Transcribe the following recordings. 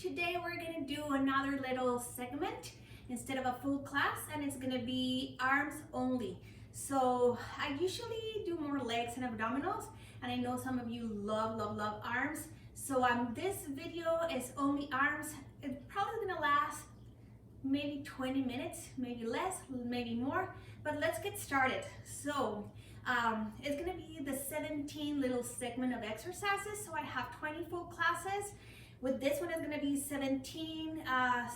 Today we're gonna do another little segment instead of a full class, and it's gonna be arms only. So I usually do more legs and abdominals, and I know some of you love arms. So this video is only arms. It's probably gonna last maybe 20 minutes, maybe less, maybe more, but let's get started. So it's gonna be the 17 little segment of exercises. So I have 20 full classes. With this one, it's gonna be 17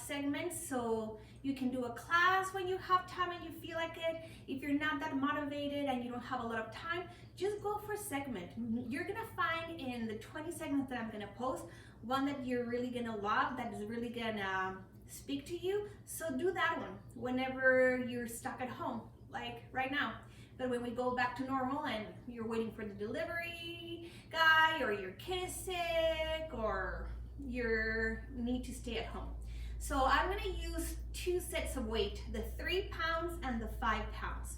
segments. So you can do a class when you have time and you feel like it. If you're not that motivated and you don't have a lot of time, just go for a segment. You're gonna find in the 20 segments that I'm gonna post, one that you're really gonna love, that is really gonna speak to you. So do that one whenever you're stuck at home, like right now. But when we go back to normal and you're waiting for the delivery guy, or your kid is sick, or you need to stay at home. So I'm gonna use two sets of weight, the 3 pounds and the 5 pounds.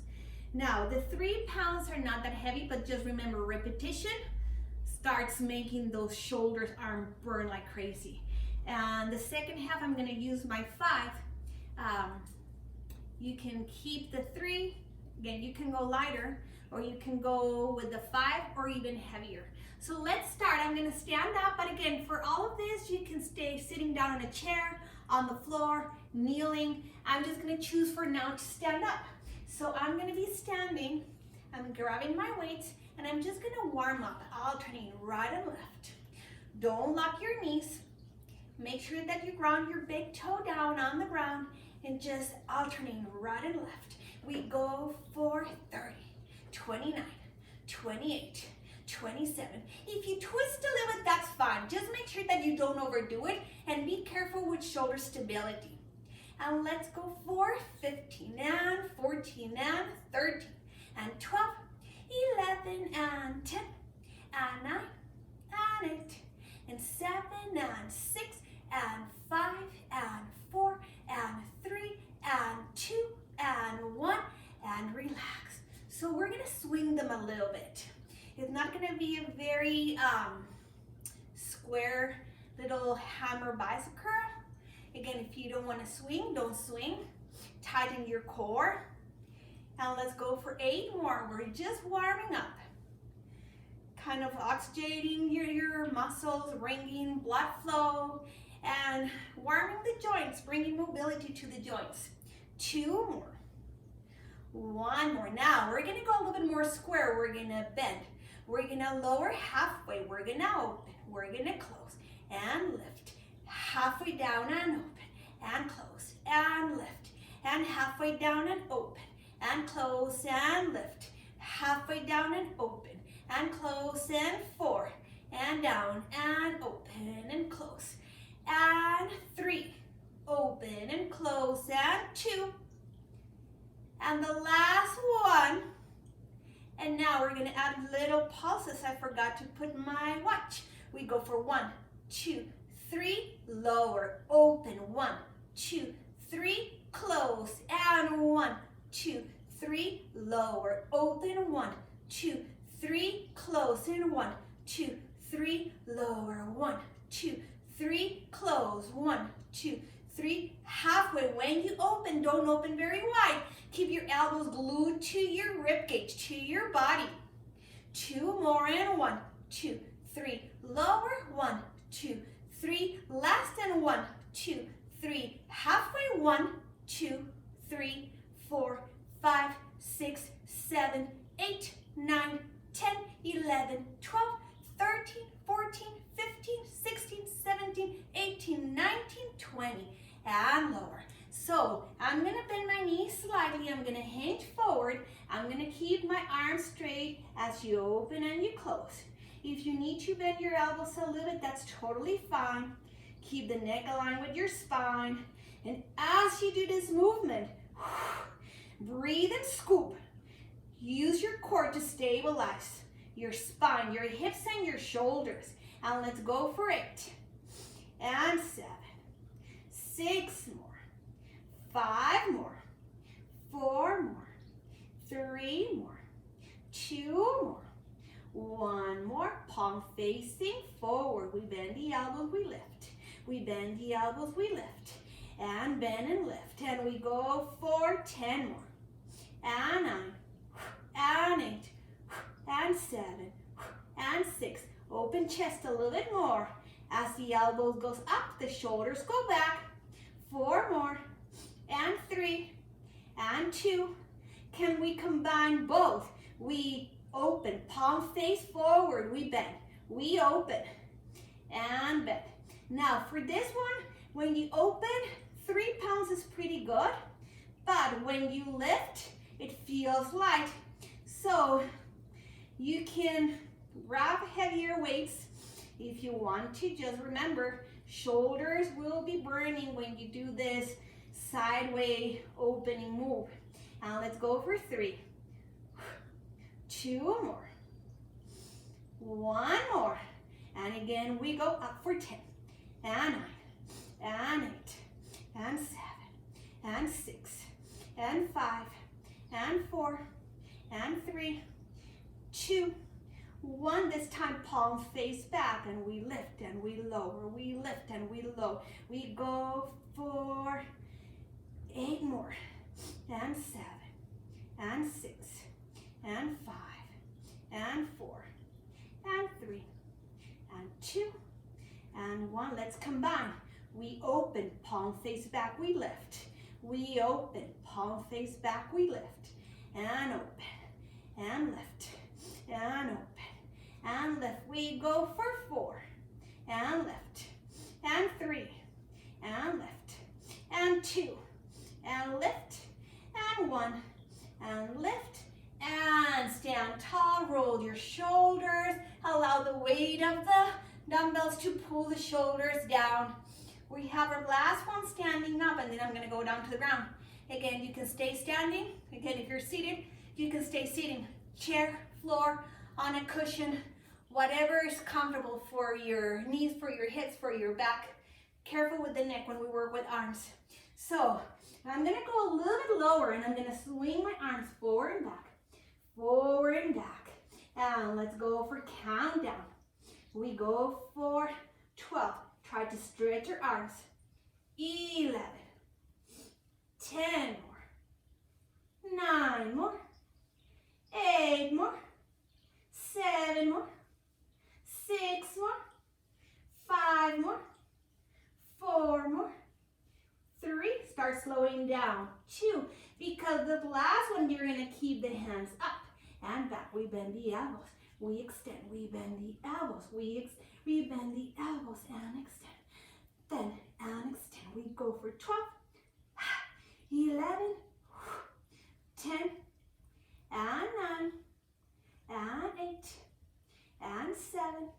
Now the 3 pounds are not that heavy, but just remember, repetition starts making those shoulders, arms burn like crazy. And the second half, I'm gonna use my 5. You can keep the 3. Again, you can go lighter, or you can go with the 5 or even heavier. So let's start. I'm gonna stand up, but again, for all of this, you can stay sitting down in a chair, on the floor, kneeling. I'm just gonna choose for now to stand up. So I'm gonna be standing, I'm grabbing my weights, and I'm just gonna warm up, alternating right and left. Don't lock your knees. Make sure that you ground your big toe down on the ground and just alternating right and left. We go for 30, 29, 28, 27. If you twist a little bit, that's fine. Just make sure that you don't overdo it, and be careful with shoulder stability. And let's go for 15 and 14 and 13 and 12, 11 and 10 and 9 and 8 and 7 and 6 and 5 and 4 and 3 and 2 and 1, and relax. So we're gonna swing them a little bit. It's not gonna be a very square little hammer bicep curl. Again, if you don't wanna swing, don't swing. Tighten your core. And let's go for 8 more. We're just warming up. Kind of oxygenating your muscles, bringing blood flow, and warming the joints, bringing mobility to the joints. 2 more. 1 more. Now we're gonna go a little bit more square. We're gonna bend. We're gonna lower halfway. We're gonna open. We're gonna close and lift. Halfway down and open and close and lift. And halfway down and open and close and lift. Halfway down and open and close, and 4 and down and open and close. And 3, open and close, and 2, and the last one. And now we're gonna add little pulses. I forgot to put my watch. We go for 1, 2, 3, lower, open, 1, 2, 3, close, and 1, 2, 3, lower, open, 1, 2, 3, close, and 1, 2, 3, lower, 1, 2, 3, close, 1, 2, 3, halfway. When you open, don't open very wide. Keep your elbows glued to your rib cage, to your body. 2 more, and 1, 2, 3, lower, 1, 2, 3, last, and 1, 2, 3, halfway, 1, 2, 3, 4, 5, 6, 7, 8, 9, 10, 11, 12, 13, 14, 15, 16, 17, 18, 19, 20, and lower. So I'm gonna bend my knees slightly. I'm gonna hinge forward. I'm gonna keep my arms straight as you open and you close. If you need to bend your elbows a little bit, that's totally fine. Keep the neck aligned with your spine. And as you do this movement, breathe and scoop. Use your core to stabilize your spine, your hips, and your shoulders. And let's go for 8 and 7, 6 more, 5 more, 4 more, 3 more, 2 more, 1 more. Palm facing forward. We bend the elbows, we lift. We bend the elbows, we lift. And bend and lift. And we go for 10 more. And 9. And 8. And 7. And 6. Open chest a little bit more. As the elbows goes up, the shoulders go back. 4 more. And 3. And 2. Can we combine both? We open, palm face forward, we bend. We open and bend. Now for this one, when you open, 3 pounds is pretty good, but when you lift, it feels light. So you can grab heavier weights if you want to. Just remember, shoulders will be burning when you do this sideways opening move. Now let's go for 3. 2 more. 1 more. And again, we go up for 10. And 9. And 8. And 7. And 6. And 5. And 4. And 3. 2. 1. This time, palm face back. And we lift and we lower. We lift and we lower. We go for 8 more. And 7. And 6. And 5. And 4. And 3. And 2. And 1. Let's combine. We open, palm face back, we lift. We open, palm face back, we lift. And open, and lift, and open, and lift. We go for 4, and lift, and 3, and lift, and 2, and lift, and 1, and lift, and stand tall. Roll your shoulders. Allow the weight of the dumbbells to pull the shoulders down. We have our last one standing up, and then I'm going to go down to the ground. Again, you can stay standing. Again, if you're seated, you can stay sitting. Chair, floor, on a cushion, whatever is comfortable for your knees, for your hips, for your back. Careful with the neck when we work with arms. So I'm going to go a little bit lower, and I'm going to swing my arms forward and back, forward and back. And let's go for countdown. We go for 12. Try to stretch your arms. 11. 10 more. 9 more. 8 more. 7 more. 6 more. 5 more. 4 more. 3. Start slowing down. 2. Because the last one, you're going to keep the hands up and back. We bend the elbows. We extend. We bend the elbows. We bend the elbows and extend. Then and extend. We go for 12, 11, 10, and 9, and 8, and 7,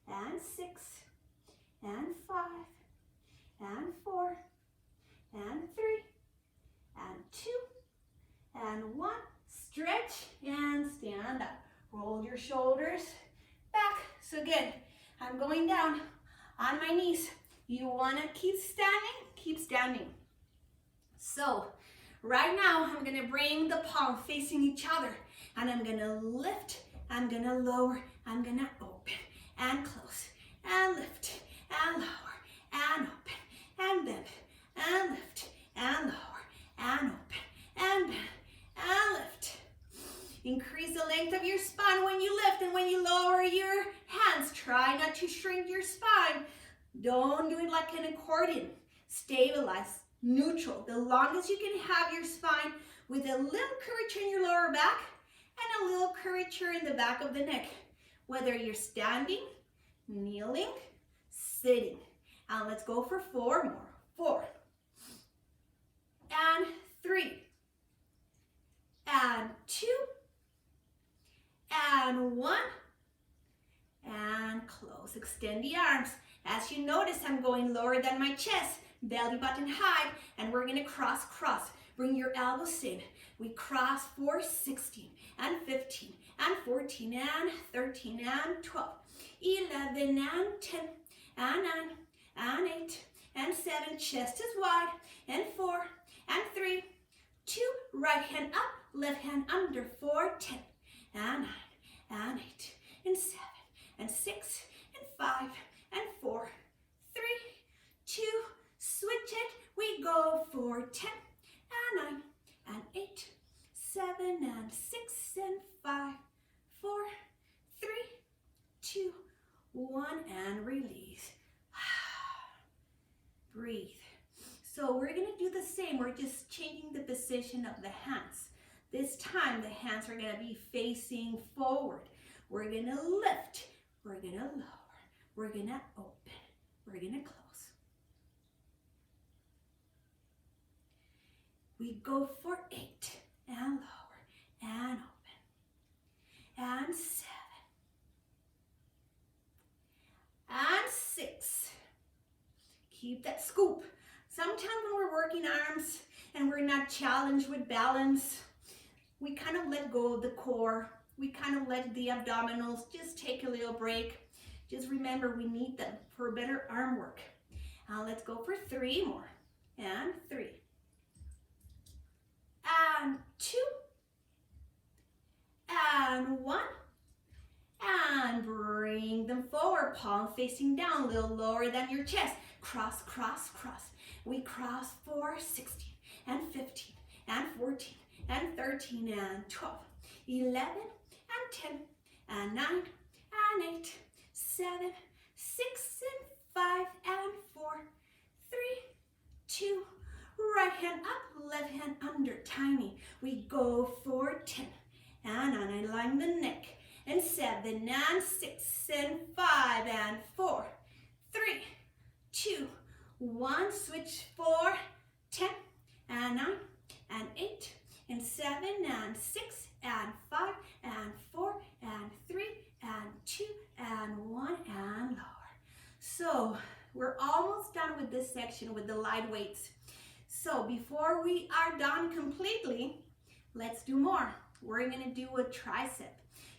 and 6, and 5, and 4, and 3, and 2, and 1. Stretch and stand up. Roll your shoulders back. So again, I'm going down on my knees. You want to keep standing? Keep standing. So right now, I'm going to bring the palm facing each other. And I'm going to lift. I'm going to lower. I'm going to open and close. And lift. And lower. And open. And bend. And lift. And lower. And open. And bend. And lift. Increase the length of your spine when you lift and when you lower your hands. Try not to shrink your spine. Don't do it like an accordion. Stabilize, neutral. The longest you can have your spine with a little curvature in your lower back and a little curvature in the back of the neck. Whether you're standing, kneeling, sitting. And let's go for 4 more. 4. And 3. And 2. And 1. And close. Extend the arms. As you notice, I'm going lower than my chest, belly button high, and we're going to cross. Bring your elbows in. We cross for 16, and 15, and 14, and 13, and 12, 11, and 10, and 9, and 8, and 7, chest is wide, and 4, and 3, 2, right hand up, left hand under, 4, 10, and 9, and 8, and 7, and 6, and 5, and 4, 3, 1, and release. Breathe. So we're going to do the same. We're just changing the position of the hands. This time the hands are going to be facing forward. We're going to lift. We're going to lower. We're going to open. We're going to close. We go for 8 and lower and open. And 7. And 6. Keep that scoop. Sometimes when we're working arms and we're not challenged with balance, we kind of let go of the core. We kind of let the abdominals just take a little break. Just remember we need them for better arm work. Let's go for 3 more. And 3. And 2. And 1. And bring them forward, palm facing down, a little lower than your chest. Cross, cross, cross. We cross for 16 and 15 and 14 and 13 and 12, 11 and 10 and 9 and 8, 7, 6 and 5 and 4, 3, 2, right hand up, left hand under, tiny. We go for 10 and align the neck. And 7 and 6 and 5 and 4, 3, 2, 1. Switch for 10 and 9 and 8 and 7 and 6 and 5 and 4 and 3 and 2 and 1 and lower. So we're almost done with this section with the light weights. So before we are done completely, let's do more. We're going to do a tricep.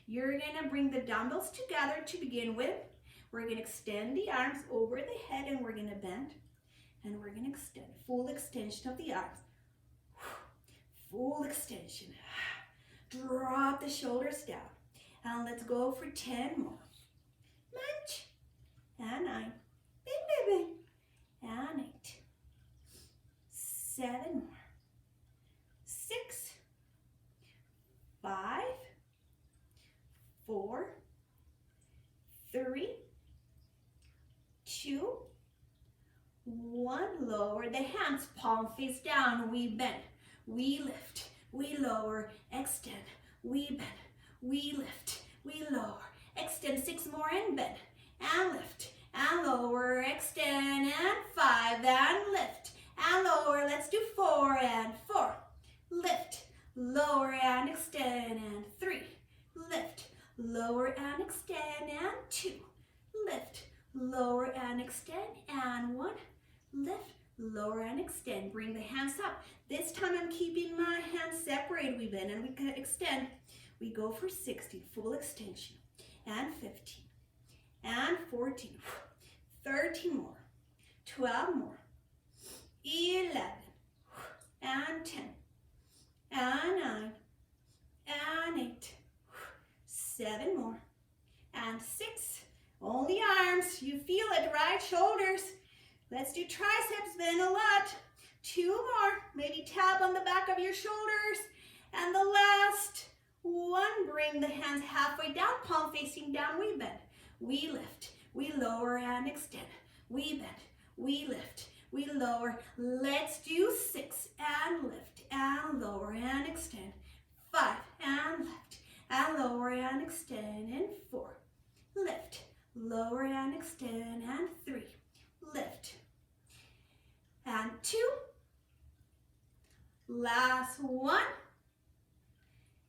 You're going to bring the dumbbells together to begin with. We're going to extend the arms over the head and we're going to bend. And we're going to extend, full extension of the arms. Full extension. Drop the shoulders down. And let's go for 10 more. Munch. And 9. Bing, bing, bing. And 8. 7 more. 6. 5. 4, 3, 2, 1. Lower the hands, palm face down. We bend, we lift, we lower, extend, we bend, we lift, we lower, extend. 6 more and bend, and lift, and lower, extend, and 5, and lift, and lower. Let's do 4 and 4. Lift, lower, and extend, and 3, lift, lower and extend, and 2, lift, lower and extend, and 1, lift, lower and extend. Bring the hands up. This time I'm keeping my hands separated. We bend and we can extend. We go for 16, full extension, and 15, and 14, 13 more, 12 more, 11, and 10, and 9, and 8, 7 more, and 6. Only arms. You feel it, right? Shoulders. Let's do triceps, bend a lot. 2 more. Maybe tap on the back of your shoulders. And the last 1. Bring the hands halfway down, palm facing down. We bend. We lift. We lower and extend. We bend. We lift. We lower. Let's do 6 and lift and lower and extend. 5 and lift. And lower and extend, and 4, lift, lower and extend, and 3, lift, and 2, last 1,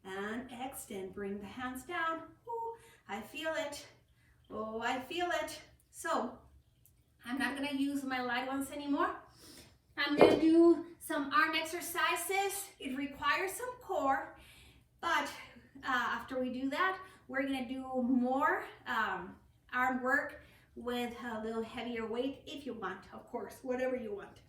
and extend. Bring the hands down. Ooh, I feel it. Oh, I feel it. So I'm not going to use my light ones anymore. I'm going to do some arm exercises. It requires some core, but after we do that, we're going to do more arm work with a little heavier weight if you want, of course, whatever you want.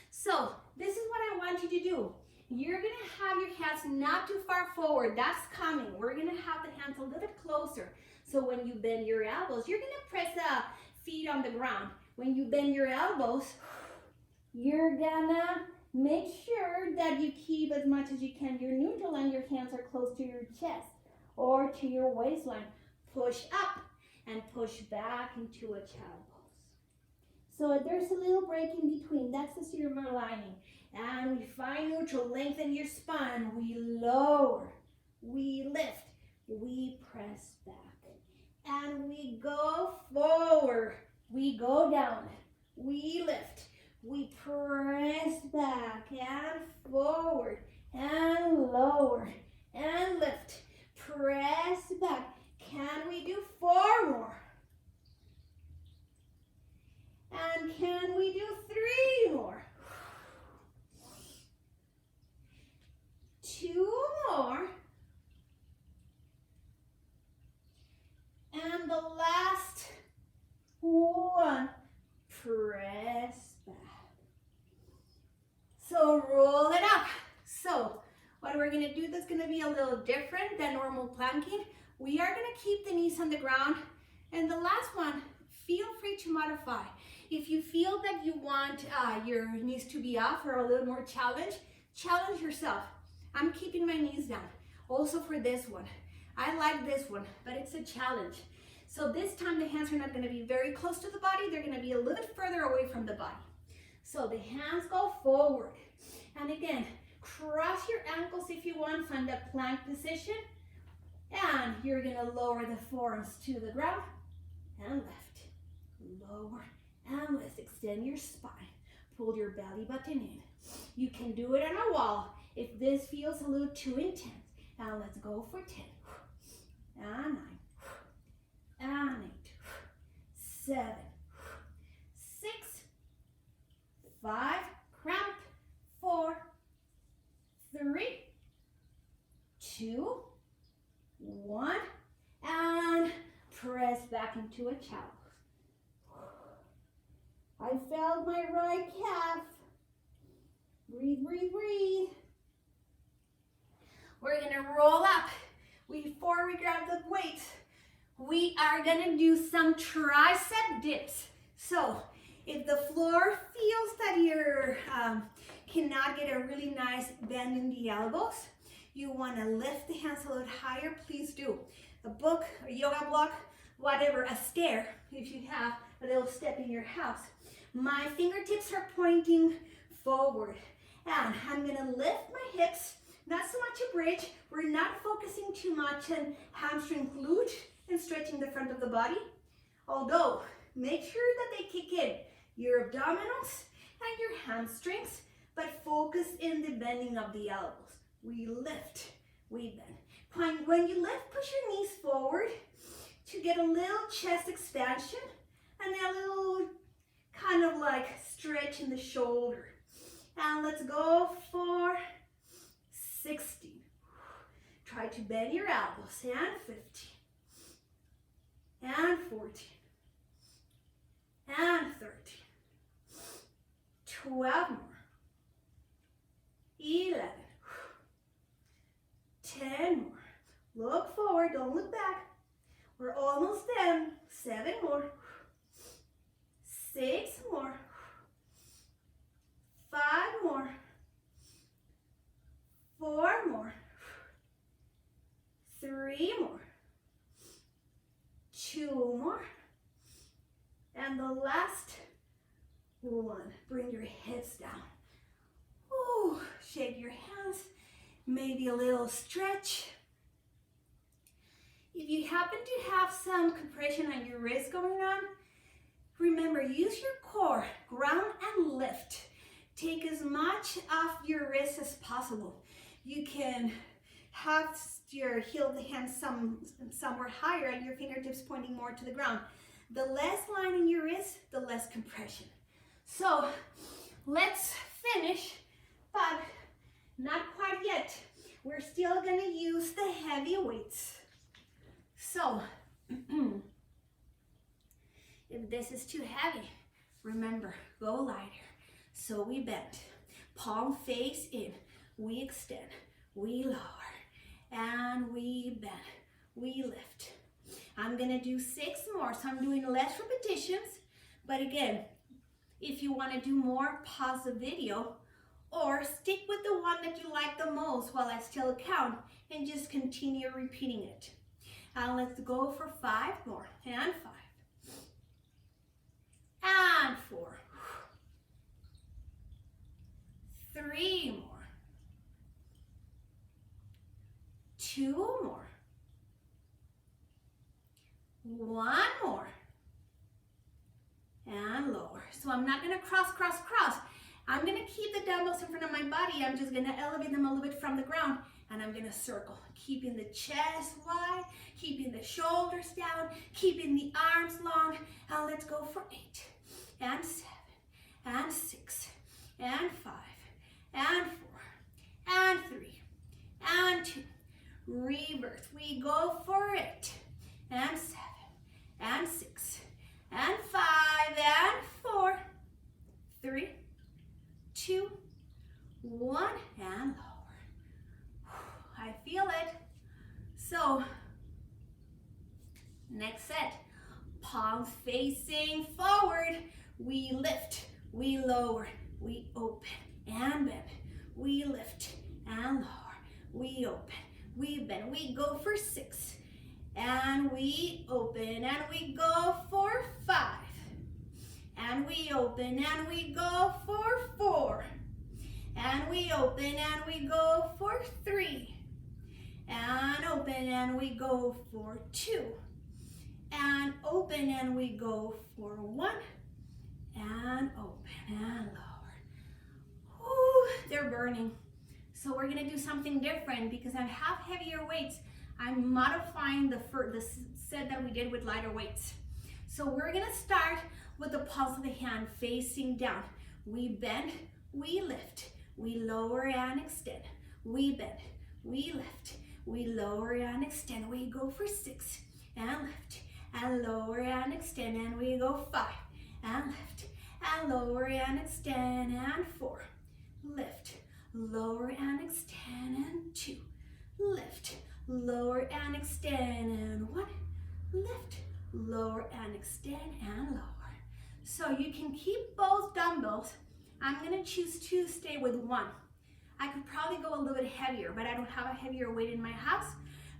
So this is what I want you to do. You're going to have your hands not too far forward. That's coming. We're going to have the hands a little bit closer. So when you bend your elbows, you're going to press the feet on the ground. When you bend your elbows, you're going to make sure that you keep as much as you can your neutral and your hands are close to your chest or to your waistline. Push up and push back into a child pose. So there's a little break in between. That's the cervical lining. And we find neutral. Lengthen your spine. We lower. We lift. We press back. And we go forward. We go down. We lift. We press back and forward and lower and lift. Press back. Can we do 4 more? And can we do 3 more? 2 more. And the last one. Press back. So roll it up. So what we're gonna do that's gonna be a little different than normal planking. We are gonna keep the knees on the ground. And the last one, feel free to modify. If you feel that you want your knees to be off or a little more challenge yourself. I'm keeping my knees down. Also for this one. I like this one, but it's a challenge. So this time the hands are not gonna be very close to the body. They're gonna be a little bit further away from the body. So the hands go forward. And again, cross your ankles if you want, find that plank position. And you're gonna lower the forearms to the ground and lift. Lower and lift. Extend your spine. Pull your belly button in. You can do it on a wall if this feels a little too intense. And let's go for 10. And 9. And 8. 7. 6. 5. Cramped. 4. 3. 2. 1. And press back into a child pose. I felt my right calf. Breathe, breathe, breathe. We're gonna roll up. Before we grab the weights, we are gonna do some tricep dips. So if the floor feels that you cannot get a really nice bend in the elbows, you wanna lift the hands a little higher, please do. A book, a yoga block, whatever, a stair, if you have a little step in your house. My fingertips are pointing forward. And I'm gonna lift my hips, not so much a bridge. We're not focusing too much on hamstring glute and stretching the front of the body. Although, make sure that they kick in your abdominals and your hamstrings, but focus in the bending of the elbows. We lift, we bend. When you lift, push your knees forward to get a little chest expansion and a little kind of like stretch in the shoulder. And let's go for 16. Try to bend your elbows. And 15. And 14. And 13. 12 more. 11. 10 more. Look forward, don't look back. We're almost done. 7 more. 6 more. 5 more. 4 more. 3 more. 2 more. And the last one. Bring your hips down. Ooh, shake your hands. Maybe a little stretch. If you happen to have some compression on your wrist going on, remember, use your core, ground and lift. Take as much off your wrist as possible. You can have your heel of the hand somewhere higher and your fingertips pointing more to the ground. The less line in your wrist, the less compression. So let's finish, but not quite yet. We're still gonna use the heavy weights. So, if this is too heavy, remember, go lighter. So we bend, palm face in, we extend, we lower, and we bend, we lift. I'm gonna do 6 more, so I'm doing less repetitions, but again, if you wanna do more, pause the video, or stick with the one that you like the most while I still count, and just continue repeating it. And let's go for 5 more. And 5. And 4. 3 more. 2 more. 1 more. And lower. So I'm not going to cross, cross, cross. I'm going to keep the dumbbells in front of my body. I'm just going to elevate them a little bit from the ground. And I'm going to circle, keeping the chest wide, keeping the shoulders down, keeping the arms long. And let's go for 8, and 7, and 6, and 5, and 4, and 3, and 2. Reverse. We go for 8, and 7, and 6, and 5, and 4, 3, 2, 1, and lower. I feel it. So, next set. Palms facing forward. We lift, we lower, we open and bend. We lift and lower, we open, we bend. We go for 6, and we open, and we go for 5, and we open, and we go for 4, and we open, and we go for 3, and open, and we go for 2, and open, and we go for 1, and open, and lower. Whew, they're burning. So we're gonna do something different because I have heavier weights. I'm modifying the set that we did with lighter weights. So we're gonna start with the palms of the hand facing down. We bend, we lift, we lower and extend. We bend, we lift, we lower and extend. We go for 6, and lift, and lower and extend, and we go 5, and lift, and lower and extend, and 4, lift, lower and extend, and 2, lift, lower and extend, and 1, lift, lower and extend, and lower. So you can keep both dumbbells. I'm gonna choose to stay with 1. I could probably go a little bit heavier, but I don't have a heavier weight in my house.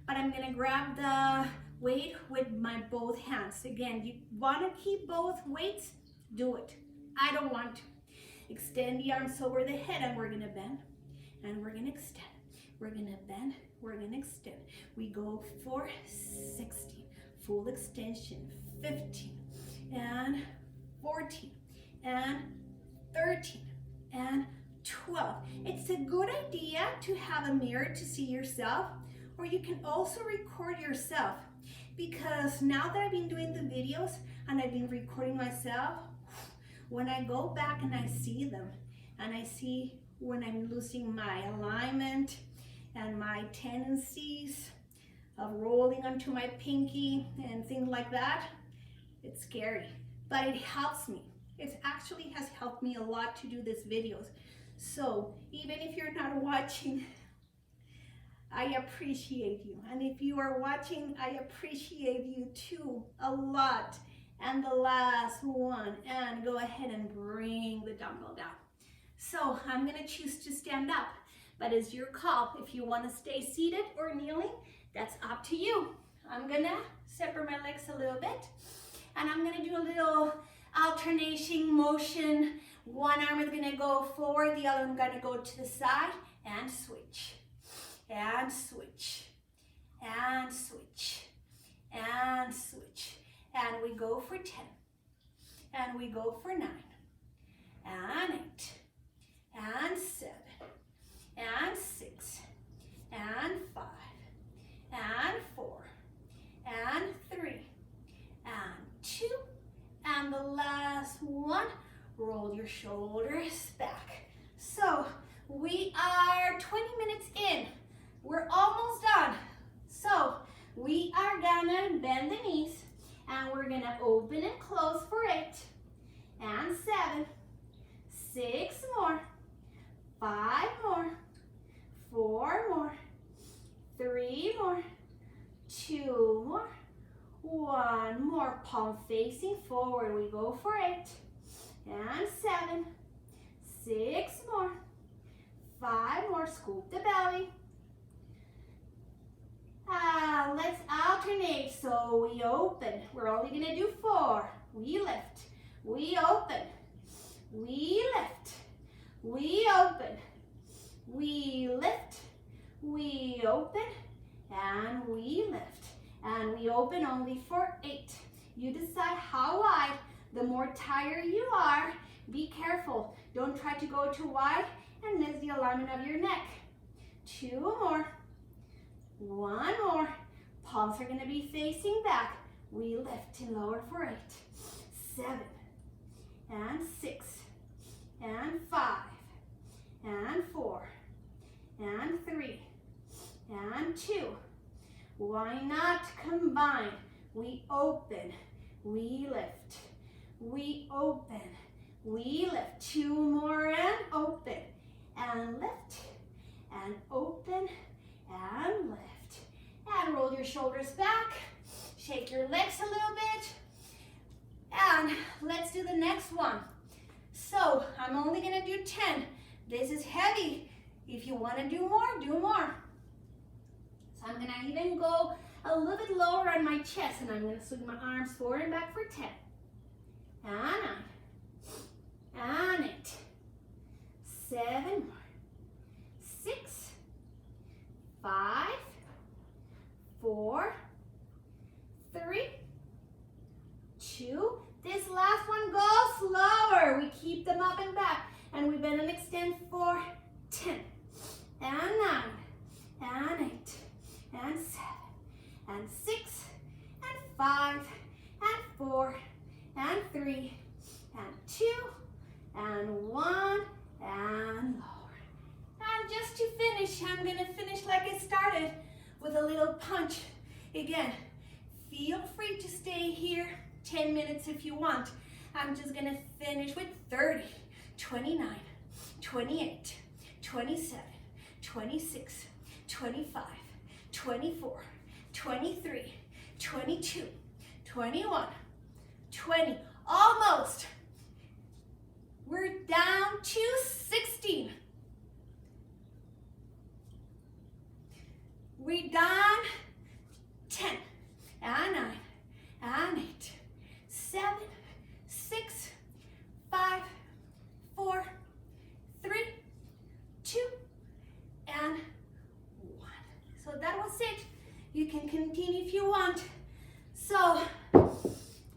But I'm gonna grab the weight with my both hands. Again, you wanna keep both weights, do it. I don't want to. Extend the arms over the head, and we're gonna bend, and we're gonna extend. We're gonna bend, we're gonna extend. We go for 16, full extension, 15, and 14, and 13, and 12. It's a good idea to have a mirror to see yourself, or you can also record yourself, because now that I've been doing the videos and I've been recording myself, when I go back and I see them, and I see when I'm losing my alignment and my tendencies of rolling onto my pinky and things like that, it's scary, but it helps me. It actually has helped me a lot to do these videos. So even if you're not watching, I appreciate you. And if you are watching, I appreciate you too, a lot. And the last one, and go ahead and bring the dumbbell down. So I'm gonna choose to stand up, but it's your call. If you wanna stay seated or kneeling, that's up to you. I'm gonna separate my legs a little bit, and I'm gonna do a little alternation motion. One arm is gonna go forward, the other one gonna go to the side, and switch, and switch, and switch, and switch. And we go for 10, and we go for 9, and 8, and 7, and 6, and 5, and 4, and 3, and 2, and the last one. Roll your shoulders back. So we are 20 minutes in. We're almost done. So we are gonna bend the knees, and we're gonna open and close for 8, and 7, 6 more, 5 more, 4 more, 3 more, 2 more, 1 more. Palm facing forward. We go for 8, and 7, 6 more, 5 more. Scoop the belly, Let's alternate. So we open. We're only going to do 4. We lift. We open. We lift. We open. We lift. We open. And we lift. And we open only for 8. You decide how wide. The more tired you are, be careful. Don't try to go too wide and miss the alignment of your neck. 2 more. 1 more. Palms are going to be facing back. We lift and lower for 8. 7 and 6 and 5 and 4 and 3 and 2. Why not combine? We open, we lift, we open, we lift. 2 more and open and lift and open and lift. And roll your shoulders back. Shake your legs a little bit. And let's do the next one. So I'm only going to do 10. This is heavy. If you want to do more, do more. So I'm going to even go a little bit lower on my chest, and I'm going to swing my arms forward and back for 10. And 9. And 8. 7 more. 6. 5. 4. 3. 2. This last one goes slower. We keep them up and back. And we bend and extend for 10. And 9. And 8. And 7. And 6. And 5. And 4. And 3. And 2. And 1. And lower. And just to finish, I'm going to finish like I started with a little punch. Again, feel free to stay here 10 minutes if you want. I'm just going to finish with 30, 29, 28, 27, 26, 25, 24, 23, 22, 21, 20. Almost. We're down to 16. We're done. 10 and 9 and 8, 7, 6, 5, 4, 3, 2, and 1. So that was it. You can continue if you want. So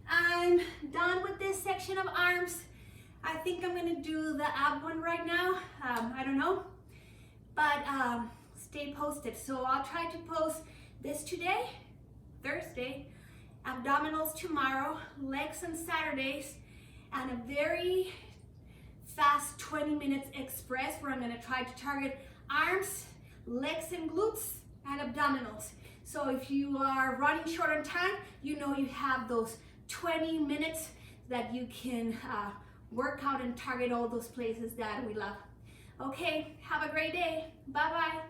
I'm done with this section of arms. I think I'm going to do the ab one right now. I don't know, but stay posted. So I'll try to post this today, Thursday, abdominals tomorrow, legs on Saturdays, and a very fast 20 minutes express where I'm going to try to target arms, legs and glutes, and abdominals. So if you are running short on time, you know you have those 20 minutes that you can work out and target all those places that we love. Okay, have a great day. Bye-bye.